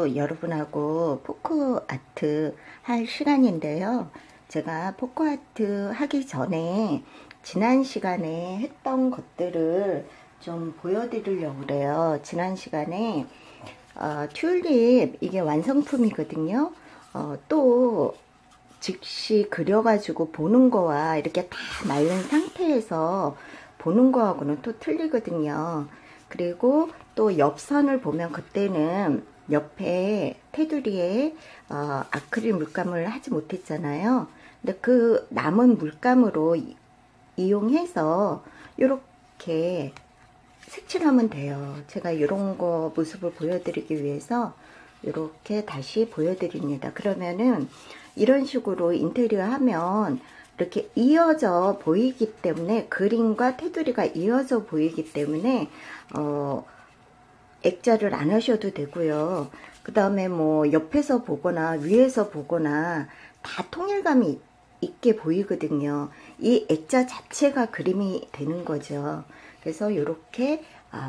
오늘도 여러분하고 포크 아트 할 시간인데요. 제가 포크 아트 하기 전에 지난 시간에 했던 것들을 좀 보여드리려고 그래요. 지난 시간에 튤립 이게 완성품이거든요. 또 즉시 그려가지고 보는 거와 이렇게 다 말른 상태에서 보는 거하고는 또 틀리거든요. 그리고 또 옆선을 보면 그때는 옆에 테두리에 아크릴 물감을 하지 못했잖아요. 근데 그 남은 물감으로 이용해서 이렇게 색칠하면 돼요. 제가 이런 거 모습을 보여드리기 위해서 이렇게 다시 보여드립니다. 그러면은 이런 식으로 인테리어 하면 이렇게 이어져 보이기 때문에, 그림과 테두리가 이어져 보이기 때문에 액자를 안 하셔도 되고요. 그 다음에 뭐 옆에서 보거나 위에서 보거나 다 통일감이 있게 보이거든요. 이 액자 자체가 그림이 되는 거죠. 그래서 이렇게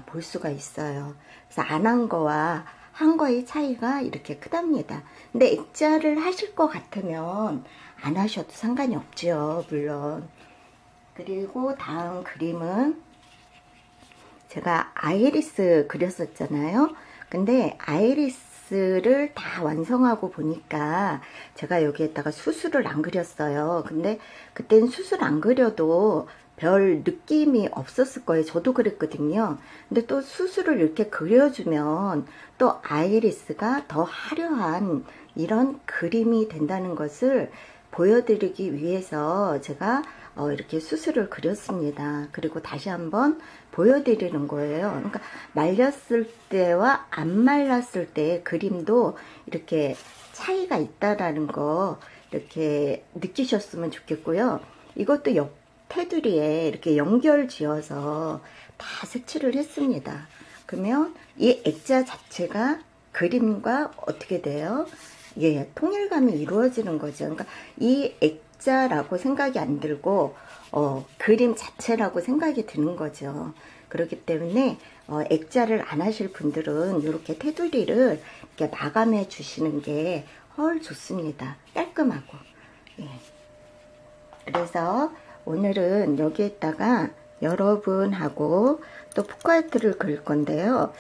볼 수가 있어요. 그래서 안 한 거와 한 거의 차이가 이렇게 크답니다. 근데 액자를 하실 것 같으면 안 하셔도 상관이 없죠, 물론. 그리고 다음 그림은 제가 아이리스 그렸었잖아요. 근데 아이리스를 다 완성하고 보니까 제가 여기에다가 수술을 안 그렸어요. 근데 그땐 수술 안 그려도 별 느낌이 없었을 거예요. 저도 그랬거든요. 근데 또 수술을 이렇게 그려주면 또 아이리스가 더 화려한 이런 그림이 된다는 것을 보여드리기 위해서 제가 이렇게 수술을 그렸습니다. 그리고 다시 한번 보여드리는 거예요. 그러니까 말렸을 때와 안 말랐을 때의 그림도 이렇게 차이가 있다라는 거 이렇게 느끼셨으면 좋겠고요. 이것도 옆 테두리에 이렇게 연결 지어서 다 색칠을 했습니다. 그러면 이 액자 자체가 그림과 어떻게 돼요? 예, 통일감이 이루어지는 거죠. 그러니까 이 액자라고 생각이 안 들고 그림 자체라고 생각이 드는 거죠. 그렇기 때문에 액자를 안 하실 분들은 이렇게 테두리를 이렇게 마감해 주시는 게 훨 좋습니다. 깔끔하고. 예. 그래서 오늘은 여기에다가 여러분하고 또 포크아트를 그릴 건데요.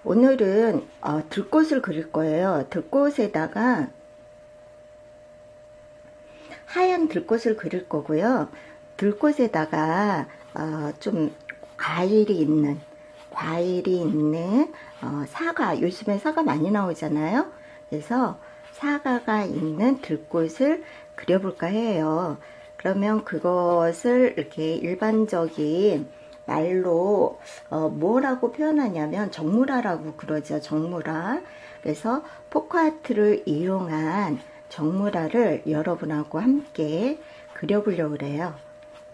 오늘은 들꽃을 그릴 거예요. 들꽃에다가 하얀 들꽃을 그릴 거고요. 들꽃에다가 좀 과일이 있는 사과, 요즘에 사과 많이 나오잖아요. 그래서 사과가 있는 들꽃을 그려볼까 해요. 그러면 그것을 이렇게 일반적인 말로 뭐라고 표현하냐면 정물화라고 그러죠. 정물화. 그래서 포크아트를 이용한 정물화를 여러분하고 함께 그려보려고 그래요.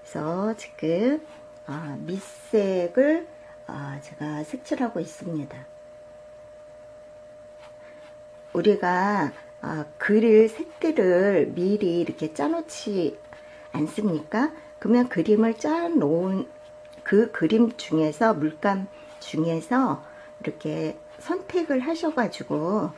그래서 지금 밑색을 제가 색칠하고 있습니다. 우리가 그릴 색들을 미리 이렇게 짜놓지 않습니까? 그러면 그림을 짜놓은 그 그림 중에서, 물감 중에서 이렇게 선택을 하셔가지고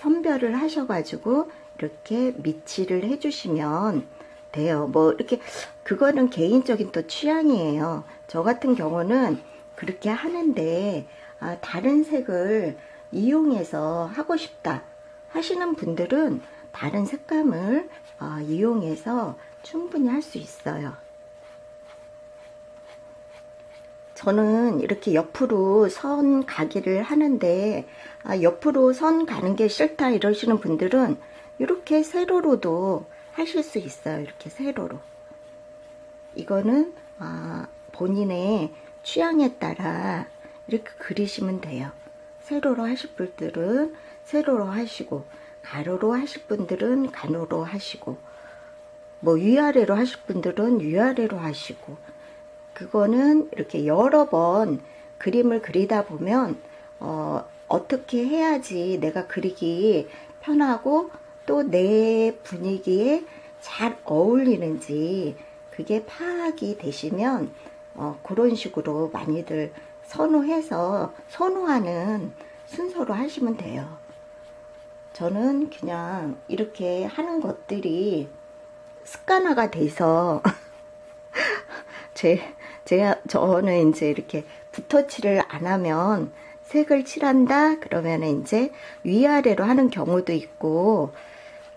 선별을 하셔가지고 이렇게 밑칠을 해주시면 돼요. 뭐 이렇게 그거는 개인적인 또 취향이에요. 저 같은 경우는 그렇게 하는데 다른 색을 이용해서 하고 싶다 하시는 분들은 다른 색감을 이용해서 충분히 할 수 있어요. 저는 이렇게 옆으로 선 가기를 하는데 옆으로 선 가는 게 싫다 이러시는 분들은 이렇게 세로로도 하실 수 있어요. 이렇게 세로로. 이거는 본인의 취향에 따라 이렇게 그리시면 돼요. 세로로 하실 분들은 세로로 하시고, 가로로 하실 분들은 가로로 하시고, 뭐 위아래로 하실 분들은 위아래로 하시고, 그거는 이렇게 여러 번 그림을 그리다 보면 어떻게 해야지 내가 그리기 편하고 또 내 분위기에 잘 어울리는지 그게 파악이 되시면 그런 식으로 많이들 선호하는 순서로 하시면 돼요. 저는 그냥 이렇게 하는 것들이 습관화가 돼서 저는 이제 이렇게 붓터치를 안 하면 색을 칠한다 그러면 이제 위아래로 하는 경우도 있고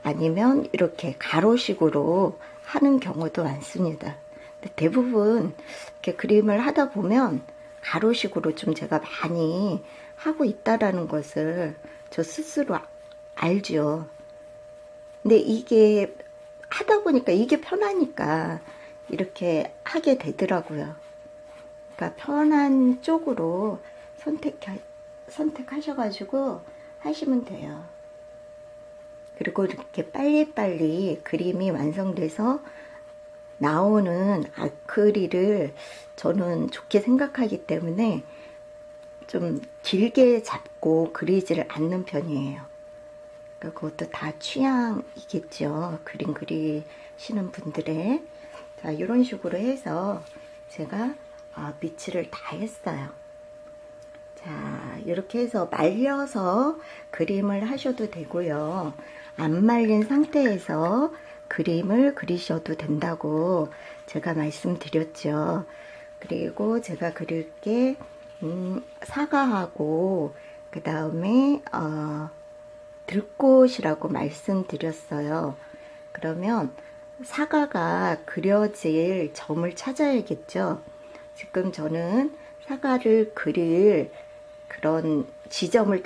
아니면 이렇게 가로식으로 하는 경우도 많습니다. 근데 대부분 이렇게 그림을 하다 보면 가로식으로 좀 제가 많이 하고 있다라는 것을 저 스스로 알죠. 근데 이게 하다 보니까 이게 편하니까 이렇게 하게 되더라고요. 그러니까 편한 쪽으로 선택하셔가지고 하시면 돼요. 그리고 이렇게 빨리빨리 그림이 완성돼서 나오는 아크릴을 저는 좋게 생각하기 때문에 좀 길게 잡고 그리지를 않는 편이에요. 그러니까 그것도 다 취향이겠죠. 그림 그리시는 분들의. 자, 이런 식으로 해서 제가 밑칠을 다 했어요. 자, 이렇게 해서 말려서 그림을 하셔도 되고요. 안 말린 상태에서 그림을 그리셔도 된다고 제가 말씀드렸죠. 그리고 제가 그릴 게 사과하고 그 다음에 들꽃이라고 말씀드렸어요. 그러면 사과가 그려질 점을 찾아야겠죠. 지금 저는 사과를 그릴 그런 지점을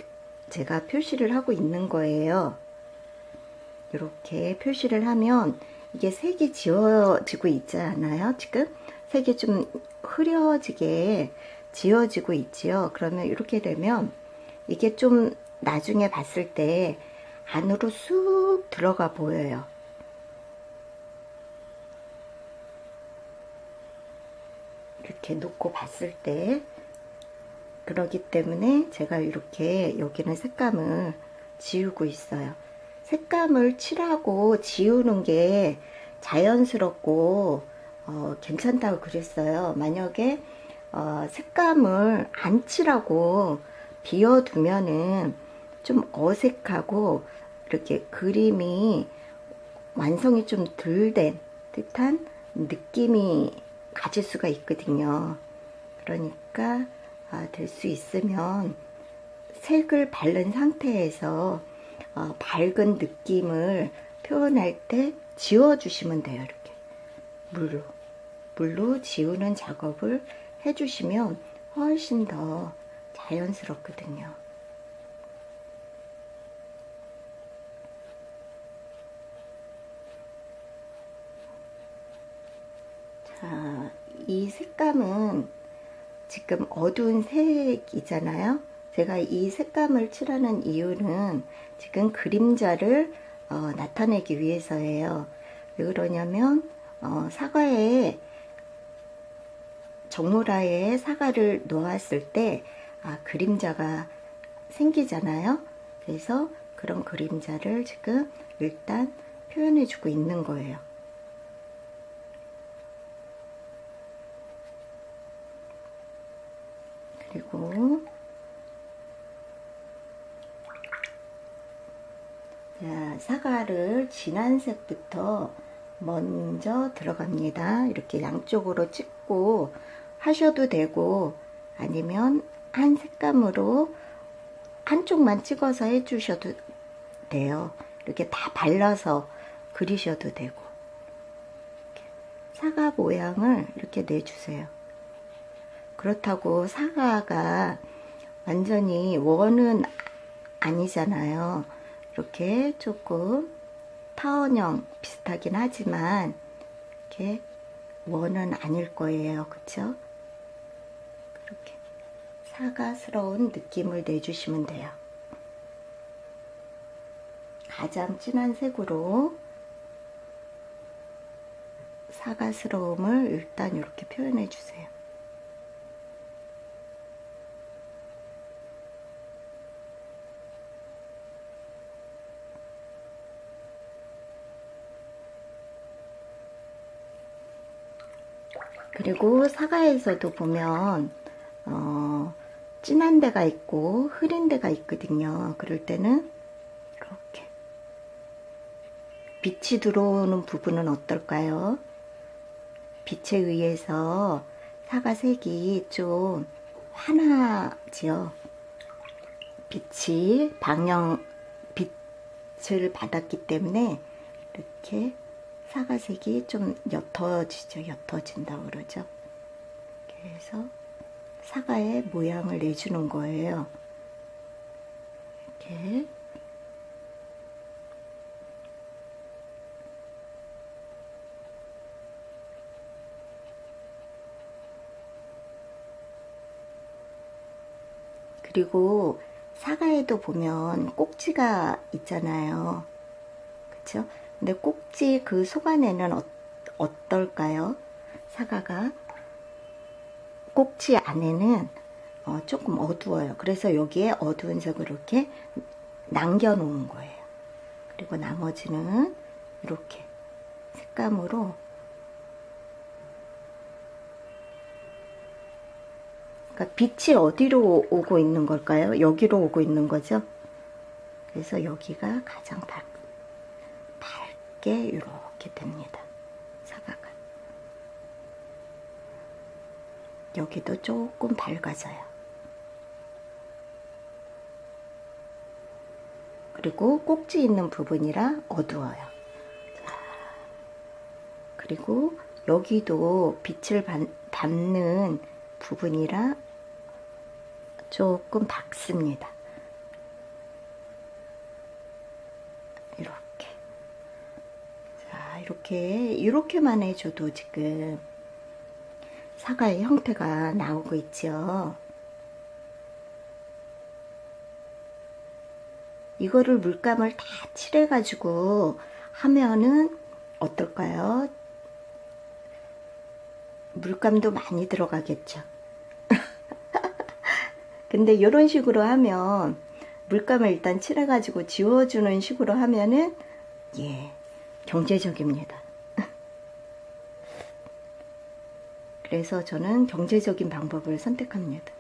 제가 표시를 하고 있는 거예요. 이렇게 표시를 하면 이게 색이 지워지고 있지 않아요? 지금 색이 좀 흐려지게 지워지고 있지요. 그러면 이렇게 되면 이게 좀 나중에 봤을 때 안으로 쑥 들어가 보여요. 이렇게 놓고 봤을 때. 그러기 때문에 제가 이렇게 여기는 색감을 지우고 있어요. 색감을 칠하고 지우는 게 자연스럽고 괜찮다고 그랬어요. 만약에 색감을 안 칠하고 비워두면은 좀 어색하고 이렇게 그림이 완성이 좀 덜 된 듯한 느낌이 가질 수가 있거든요. 그러니까 될 수 있으면 색을 바른 상태에서 밝은 느낌을 표현할 때 지워주시면 돼요. 이렇게 물로 지우는 작업을 해주시면 훨씬 더 자연스럽거든요. 자, 이 색감은 지금 어두운 색이잖아요. 제가 이 색감을 칠하는 이유는 지금 그림자를 나타내기 위해서예요. 왜 그러냐면 사과에 정로라에 사과를 놓았을 때 그림자가 생기잖아요. 그래서 그런 그림자를 지금 일단 표현해 주고 있는 거예요. 그리고 자, 사과를 진한 색부터 먼저 들어갑니다. 이렇게 양쪽으로 찍고 하셔도 되고 아니면 한 색감으로 한쪽만 찍어서 해주셔도 돼요. 이렇게 다 발라서 그리셔도 되고 사과 모양을 이렇게 내주세요. 그렇다고 사과가 완전히 원은 아니잖아요. 이렇게 조금 타원형 비슷하긴 하지만 이렇게 원은 아닐 거예요. 그쵸? 그렇게 사과스러운 느낌을 내주시면 돼요. 가장 진한 색으로 사과스러움을 일단 이렇게 표현해 주세요. 그리고 사과에서도 보면 진한 데가 있고 흐린 데가 있거든요. 그럴 때는 빛이 들어오는 부분은 어떨까요? 빛에 의해서 사과색이 좀 환하지요. 빛이 빛을 받았기 때문에 이렇게 사과색이 좀 옅어지죠. 옅어진다고 그러죠. 그래서 사과의 모양을 내주는 거예요. 이렇게. 그리고 사과에도 보면 꼭지가 있잖아요. 그쵸? 근데 꼭지 그 속 안에는 어떨까요? 사과가 꼭지 안에는 조금 어두워요. 그래서 여기에 어두운 색을 이렇게 남겨 놓은 거예요. 그리고 나머지는 이렇게 색감으로, 그러니까 빛이 어디로 오고 있는 걸까요? 여기로 오고 있는 거죠. 그래서 여기가 가장 밝게 이렇게 됩니다. 사과가. 여기도 조금 밝아져요. 그리고 꼭지 있는 부분이라 어두워요. 자, 그리고 여기도 빛을 받는 부분이라 조금 밝습니다. 이렇게. 자, 이렇게만 해줘도 지금 사과의 형태가 나오고 있죠. 이거를 물감을 다 칠해가지고 하면은 어떨까요? 물감도 많이 들어가겠죠. 근데 이런 식으로 하면, 물감을 일단 칠해가지고 지워주는 식으로 하면은, 예, 경제적입니다. 그래서 저는 경제적인 방법을 선택합니다.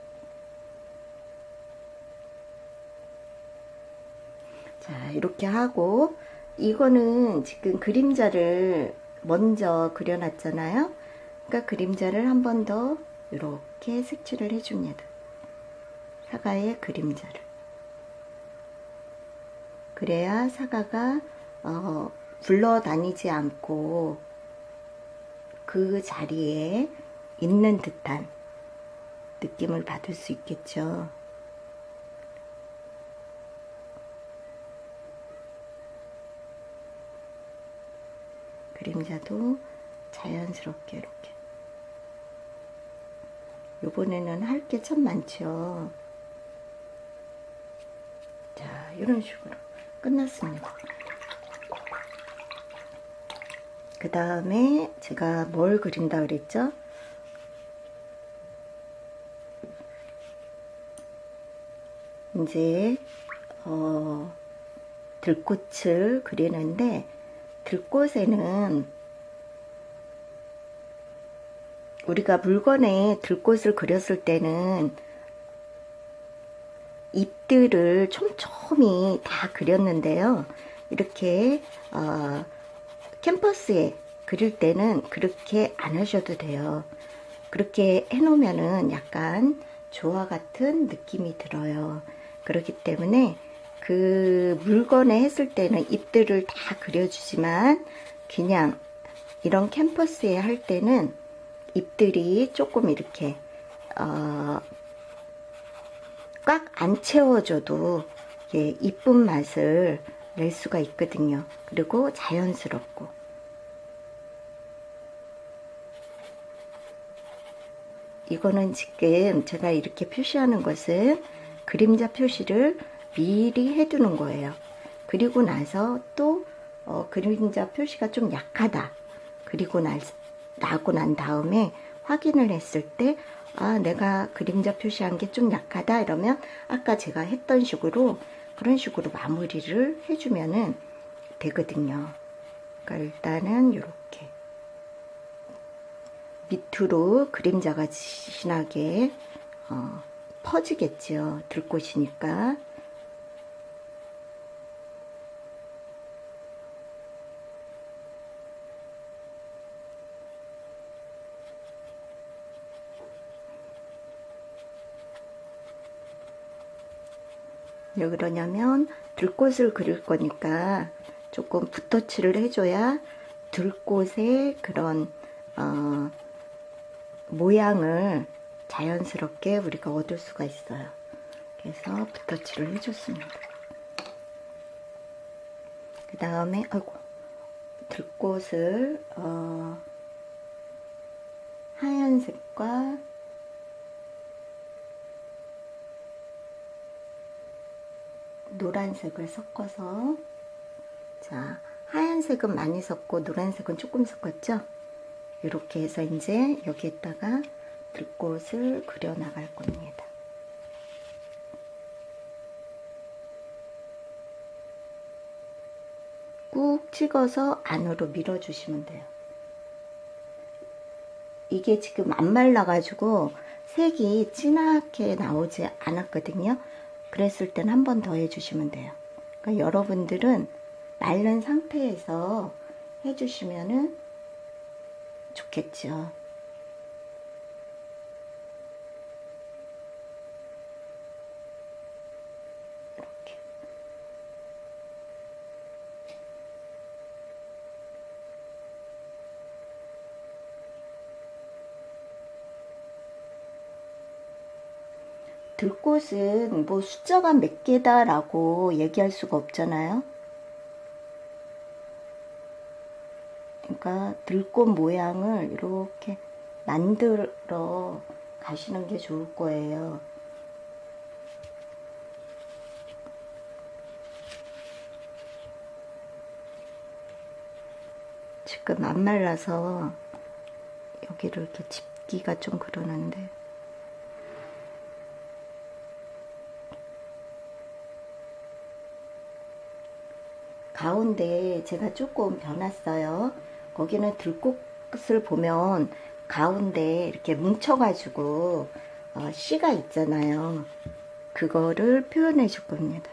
자, 이렇게 하고, 이거는 지금 그림자를 먼저 그려놨잖아요. 그러니까 그림자를 한 번 더 이렇게 색칠을 해줍니다. 사과의 그림자를. 그래야 사과가 굴러다니지 않고 그 자리에 있는 듯한 느낌을 받을 수 있겠죠. 그림자도 자연스럽게 이렇게. 요번에는 할 게 참 많죠. 자, 이런 식으로 끝났습니다. 그 다음에 제가 뭘 그린다 그랬죠? 이제 들꽃을 그리는데, 들꽃에는 우리가 물건에 들꽃을 그렸을 때는 잎들을 촘촘히 다 그렸는데요. 이렇게 캔버스에 그릴 때는 그렇게 안 하셔도 돼요. 그렇게 해놓으면은 약간 조화 같은 느낌이 들어요. 그렇기 때문에 그 물건에 했을 때는 잎들을 다 그려주지만, 그냥 이런 캔버스에 할 때는 잎들이 조금 이렇게 꽉 안 채워줘도 예, 이쁜 맛을 낼 수가 있거든요. 그리고 자연스럽고. 이거는 지금 제가 이렇게 표시하는 것은 그림자 표시를 미리 해두는 거예요. 그리고 나서 또 그림자 표시가 좀 약하다. 그리고 나고 난 다음에 확인을 했을 때, 아, 내가 그림자 표시한 게 좀 약하다 이러면 아까 제가 했던 식으로, 그런 식으로 마무리를 해주면은 되거든요. 그러니까 일단은 이렇게 밑으로 그림자가 진하게 퍼지겠죠. 들꽃이니까. 왜 그러냐면 들꽃을 그릴 거니까 조금 붓터치를 해줘야 들꽃의 그런 모양을 자연스럽게 우리가 얻을 수가 있어요. 그래서 붓터치를 해줬습니다. 그 다음에 들꽃을 하얀색과 노란색을 섞어서, 자, 하얀색은 많이 섞고 노란색은 조금 섞었죠? 이렇게 해서 이제 여기에다가 들꽃을 그려 나갈 겁니다. 꾹 찍어서 안으로 밀어주시면 돼요. 이게 지금 안 말라가지고 색이 진하게 나오지 않았거든요. 그랬을 땐 한 번 더 해주시면 돼요. 그러니까 여러분들은 마른 상태에서 해주시면은 좋겠죠. 이렇게. 들꽃은 뭐 숫자가 몇 개다라고 얘기할 수가 없잖아요. 그러니까 들꽃 모양을 이렇게 만들어 가시는 게 좋을 거예요. 지금 안 말라서 여기를 이렇게 짚기가 좀 그러는데, 가운데 제가 조금 변했어요. 거기는 들꽃을 보면 가운데 이렇게 뭉쳐가지고 씨가 있잖아요. 그거를 표현해 줄 겁니다.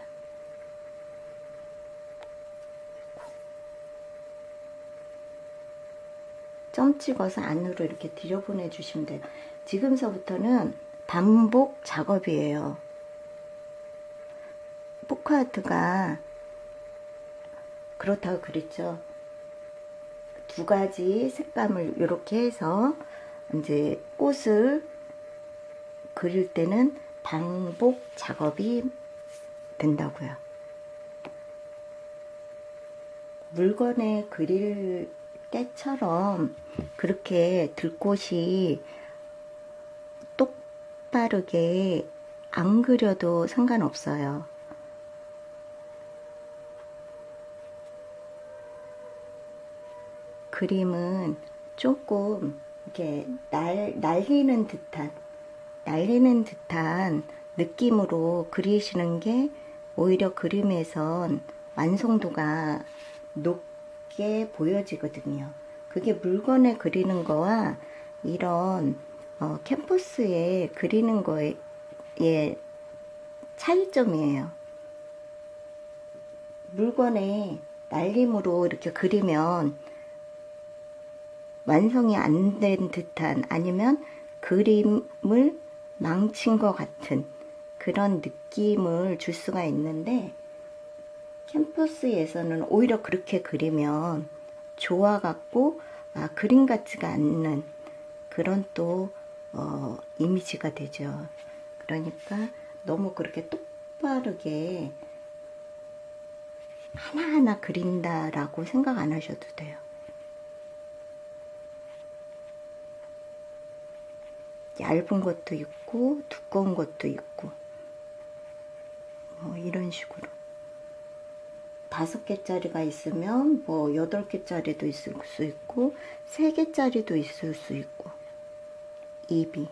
점 찍어서 안으로 이렇게 들여보내 주시면 돼요. 지금서부터는 반복 작업이에요. 포크아트가 그렇다고 그랬죠. 두 가지 색감을 이렇게 해서 이제 꽃을 그릴 때는 반복 작업이 된다고요. 물건에 그릴 때처럼 그렇게 들꽃이 똑바르게 안 그려도 상관없어요. 그림은 조금 이렇게 날리는 듯한 느낌으로 그리시는 게 오히려 그림에선 완성도가 높게 보여지거든요. 그게 물건에 그리는 거와 이런 캔버스에 그리는 거의 차이점이에요. 물건에 날림으로 이렇게 그리면 완성이 안 된 듯한, 아니면 그림을 망친 것 같은 그런 느낌을 줄 수가 있는데, 캔버스에서는 오히려 그렇게 그리면 좋아갖고 그림 같지가 않는 그런 또 이미지가 되죠. 그러니까 너무 그렇게 똑바르게 하나하나 그린다라고 생각 안 하셔도 돼요. 얇은 것도 있고 두꺼운 것도 있고 이런 식으로 5개짜리가 있으면 뭐 8개짜리도 있을 수 있고 3개짜리도 있을 수 있고, 입이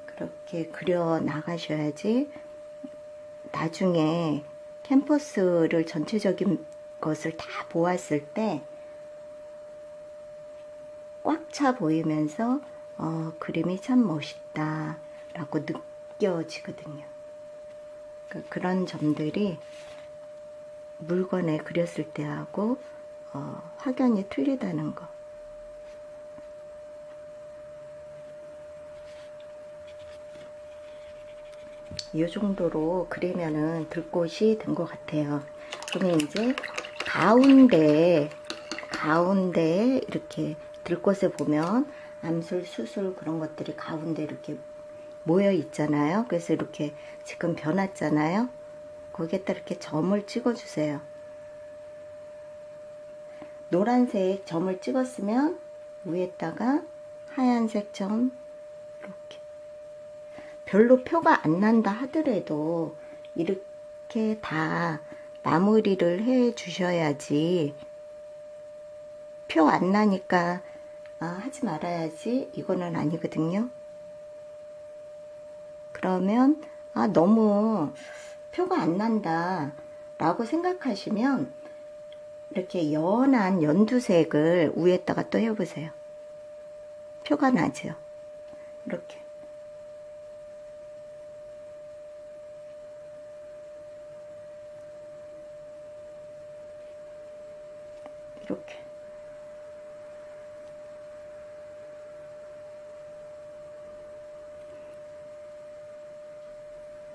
그렇게 그려 나가셔야지 나중에 캔버스를 전체적인 것을 다 보았을 때 꽉 차 보이면서 그림이 참 멋있다 라고 느껴지거든요. 그런 점들이 물건에 그렸을 때하고 확연히 틀리다는 거. 이 정도로 그리면은 들꽃이 된 것 같아요. 그러면 이제 가운데 이렇게 들꽃에 보면 암술, 수술 그런 것들이 가운데 이렇게 모여 있잖아요. 그래서 이렇게 지금 변했잖아요. 거기에다 이렇게 점을 찍어 주세요. 노란색 점을 찍었으면 위에다가 하얀색 점 이렇게. 별로 표가 안 난다 하더라도 이렇게 다 마무리를 해 주셔야지. 표 안 나니까 하지 말아야지 이거는 아니거든요. 그러면 너무 표가 안 난다 라고 생각하시면 이렇게 연한 연두색을 위에다가 또 해보세요. 표가 나죠. 이렇게. 이렇게.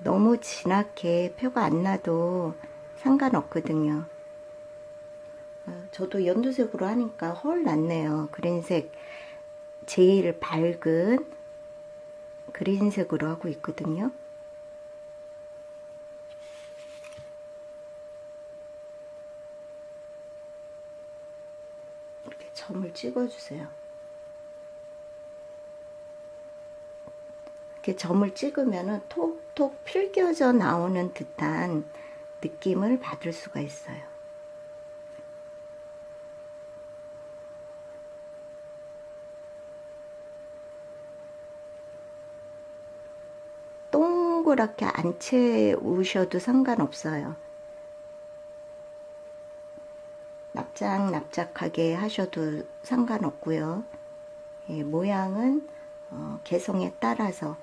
너무 진하게 표가 안 나도 상관없거든요. 저도 연두색으로 하니까 헐 낫네요. 그린색, 제일 밝은 그린색으로 하고 있거든요. 이렇게 점을 찍어주세요. 이렇게 점을 찍으면은 톡톡 필겨져 나오는 듯한 느낌을 받을 수가 있어요. 동그랗게 안 채우셔도 상관없어요. 납작납작하게 하셔도 상관없고요. 예, 모양은 개성에 따라서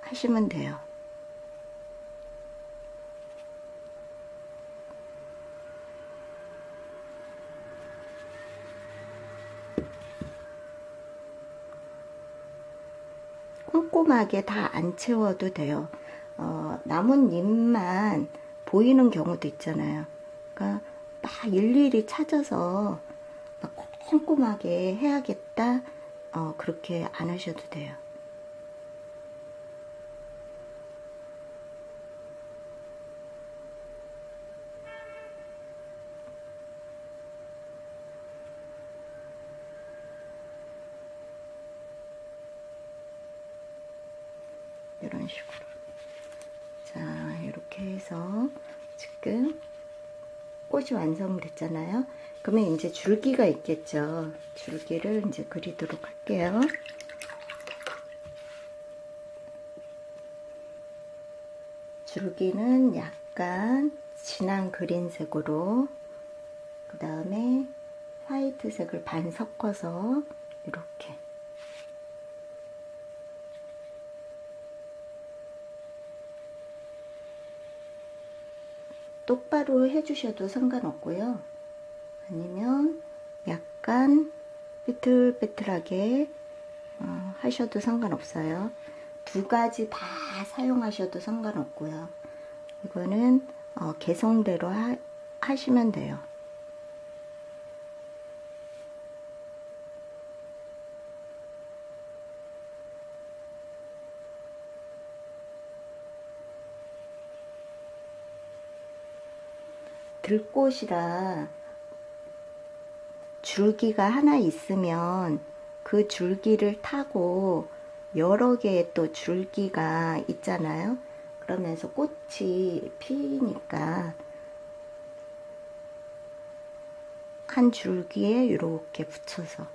하시면 돼요. 꼼꼼하게 다 안 채워도 돼요. 나뭇잎만 보이는 경우도 있잖아요. 그러니까 막 일일이 찾아서 막 꼼꼼하게 해야겠다. 그렇게 안 하셔도 돼요. 이런 식으로. 자, 이렇게 해서 지금 꽃이 완성됐잖아요. 그러면 이제 줄기가 있겠죠. 줄기를 이제 그리도록 할게요. 줄기는 약간 진한 그린색으로, 그 다음에 화이트색을 반 섞어서 이렇게. 똑바로 해주셔도 상관없고요. 아니면 약간 삐뚤삐뚤하게 하셔도 상관없어요. 두 가지 다 사용하셔도 상관없고요. 이거는 개성대로 하시면 돼요. 들꽃이라 줄기가 하나 있으면 그 줄기를 타고 여러 개의 또 줄기가 있잖아요. 그러면서 꽃이 피니까 한 줄기에 이렇게 붙여서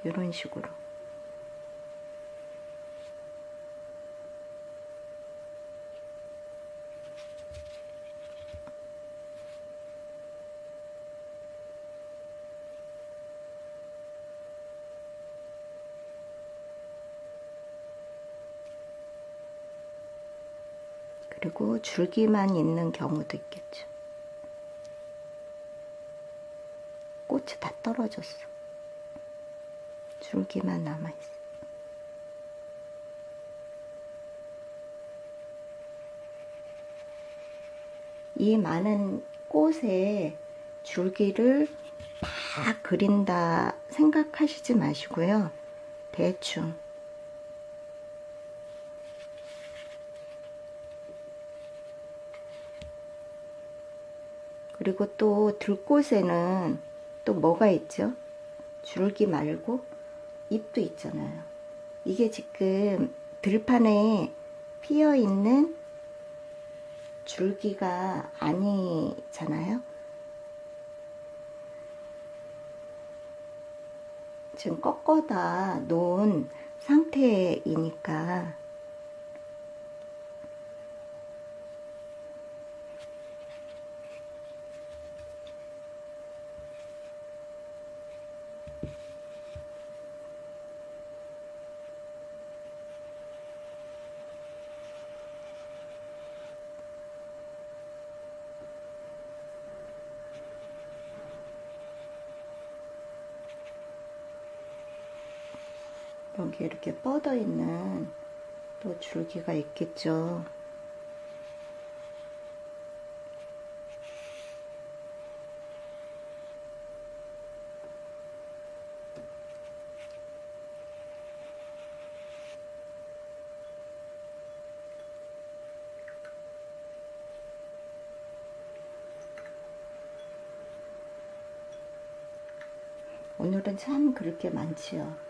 이런 식으로. 그리고 줄기만 있는 경우도 있겠죠. 꽃이 다 떨어졌어. 줄기만 남아있어. 이 많은 꽃에 줄기를 다 그린다 생각하시지 마시고요. 대충 그리고 또 들꽃에는 또 뭐가 있죠? 줄기 말고 잎도 있잖아요. 이게 지금 들판에 피어 있는 줄기가 아니잖아요. 지금 꺾어다 놓은 상태이니까 여기 이렇게 뻗어 있는 또 줄기가 있겠죠. 오늘은 참 그렇게 많지요.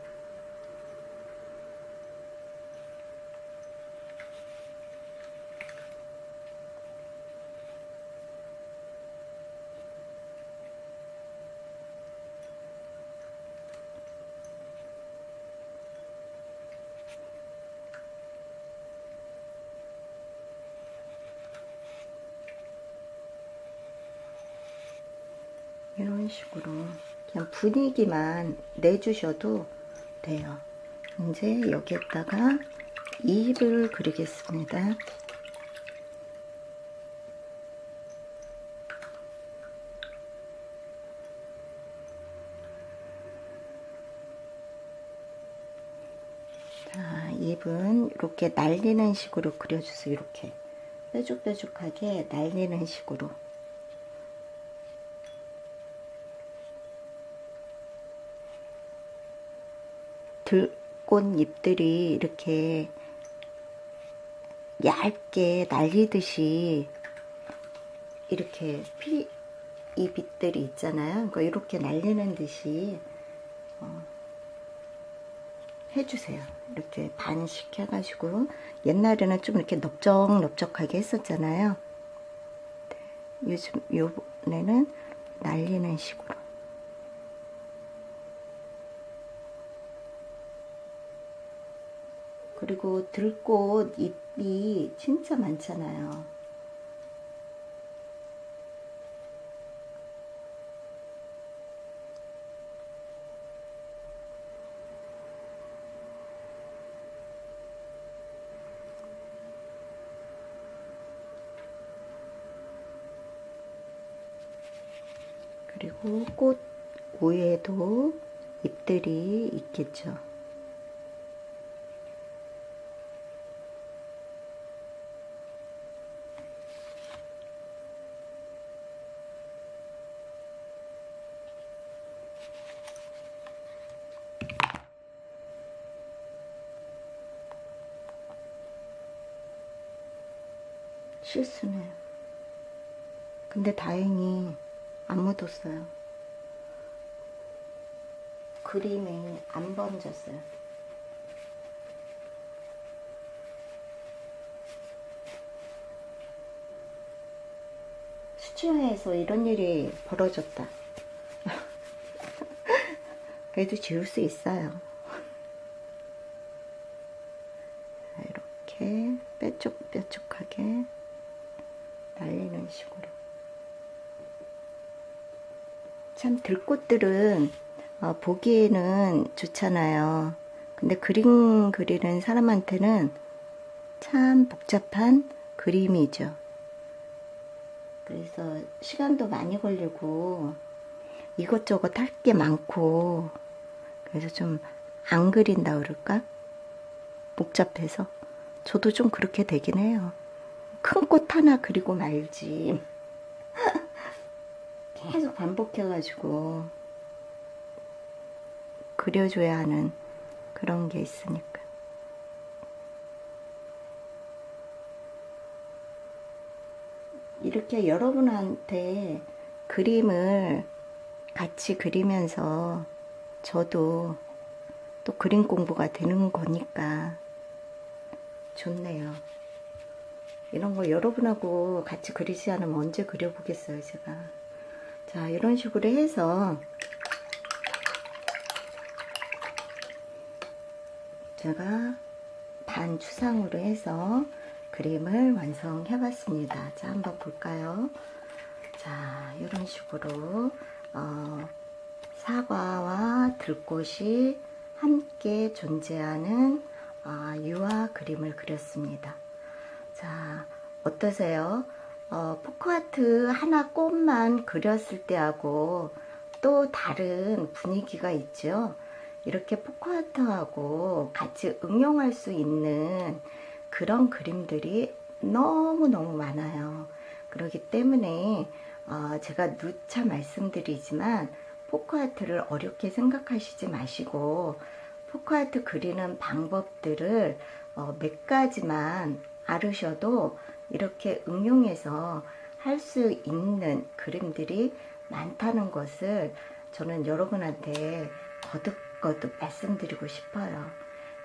이런 식으로 그냥 분위기만 내주셔도 돼요. 이제 여기에다가 잎을 그리겠습니다. 자, 잎은 이렇게 날리는 식으로 그려주세요. 이렇게 뾰족뾰족하게 날리는 식으로. 들꽃잎들이 이렇게 얇게 날리듯이 이렇게 이 빛들이 있잖아요. 그러니까 이렇게 날리는 듯이 해주세요. 이렇게 반씩 해가지고 옛날에는 좀 이렇게 넓적넓적하게 했었잖아요. 요즘 요번에는 날리는 식으로. 그리고 들꽃 잎이 진짜 많잖아요. 그리고 꽃 위에도 잎들이 있겠죠. 실수네요. 근데 다행히 안 묻었어요. 그림이 안 번졌어요. 수채화에서 이런 일이 벌어졌다. 그래도 지울 수 있어요. 이렇게 뾰족뾰족하게 날리는 식으로. 참 들꽃들은 보기에는 좋잖아요. 근데 그림 그리는 사람한테는 참 복잡한 그림이죠. 그래서 시간도 많이 걸리고 이것저것 할 게 많고 그래서 좀 안 그린다 그럴까? 복잡해서 저도 좀 그렇게 되긴 해요. 큰 꽃 하나 그리고 말지. 계속 반복해가지고 그려줘야 하는 그런 게 있으니까. 이렇게 여러분한테 그림을 같이 그리면서 저도 또 그림 공부가 되는 거니까 좋네요. 이런 거 여러분하고 같이 그리지 않으면 언제 그려보겠어요, 제가. 자, 이런 식으로 해서 제가 반추상으로 해서 그림을 완성해 봤습니다. 자, 한번 볼까요? 자, 이런 식으로 사과와 들꽃이 함께 존재하는 유화 그림을 그렸습니다. 자, 어떠세요? 포크아트 하나 꽃만 그렸을 때하고 또 다른 분위기가 있죠. 이렇게 포크아트하고 같이 응용할 수 있는 그런 그림들이 너무너무 많아요. 그렇기 때문에 제가 누차 말씀드리지만 포크아트를 어렵게 생각하시지 마시고 포크아트 그리는 방법들을 몇 가지만 알으셔도 이렇게 응용해서 할 수 있는 그림들이 많다는 것을 저는 여러분한테 거듭거듭 말씀드리고 싶어요.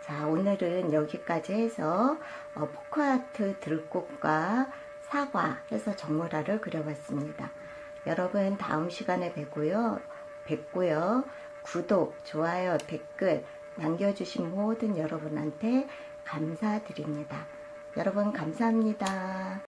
자, 오늘은 여기까지 해서 포크아트 들꽃과 사과 해서 정물화를 그려봤습니다. 여러분 다음 시간에 뵙고요. 구독, 좋아요, 댓글 남겨주신 모든 여러분한테 감사드립니다. 여러분 감사합니다.